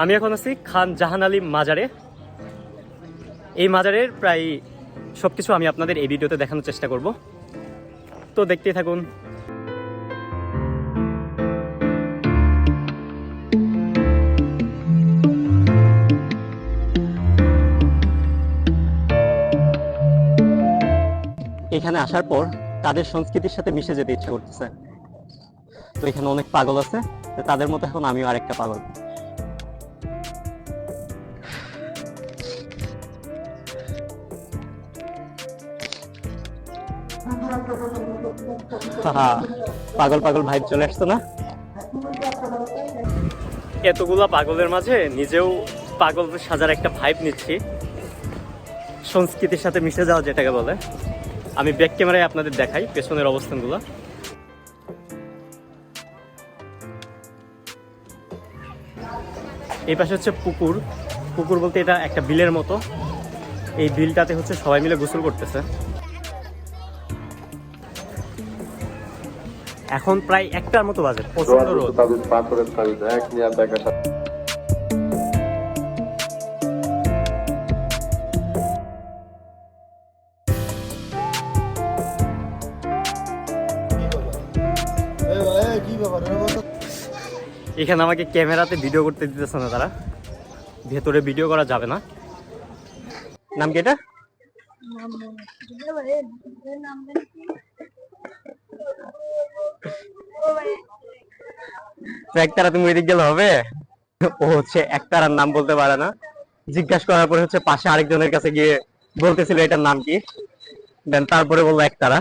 আমি এখন আছি খান জাহান আলী মাজারে। এই মাজারের প্রায় সবকিছু আমি আপনাদের এই ভিডিওতে দেখানোর চেষ্টা করব, তো দেখতেই থাকুন। এখানে আসার পর তাদের সংস্কৃতির সাথে মিশে যেতে ইচ্ছে করতেছে। তো এখানে অনেক পাগল আছে, তাদের মতো এখন আমিও আরেকটা পাগল। পাগল পাগল ভাইব চলে আসতো না? এতগুলা পাগলের মাঝে নিজেও পাগল সাজার একটা ভাইব নিচ্ছি, সংস্কৃতির সাথে মিশে যাওয়া যেটাকে বলে। আমি ব্যাক ক্যামেরায় আপনাদের দেখাই পেছনের অবস্থানগুলো। এই পাশে হচ্ছে পুকুর। পুকুর বলতে এটা একটা বিলের মতো। এই বিলটাতে হচ্ছে সবাই মিলে গোসল করতেছে। এখন প্রায় 1টার মতো বাজে, প্রচন্ড রোদ। এখানে আমাকে ক্যামেরাতে ভিডিও করতে দিতেছে না তারা, ভেতরে ভিডিও করা যাবে না। নাম কি এটা? একতারা তুমি ওইদিক গেলে হবে? ও হচ্ছে একতারার নাম বলতে পারে না। জিজ্ঞাসা করার পরে হচ্ছে পাশে আরেকজনের কাছে গিয়ে বলতেছিল এটার নাম কি, দেন তারপরে বললো একতারা।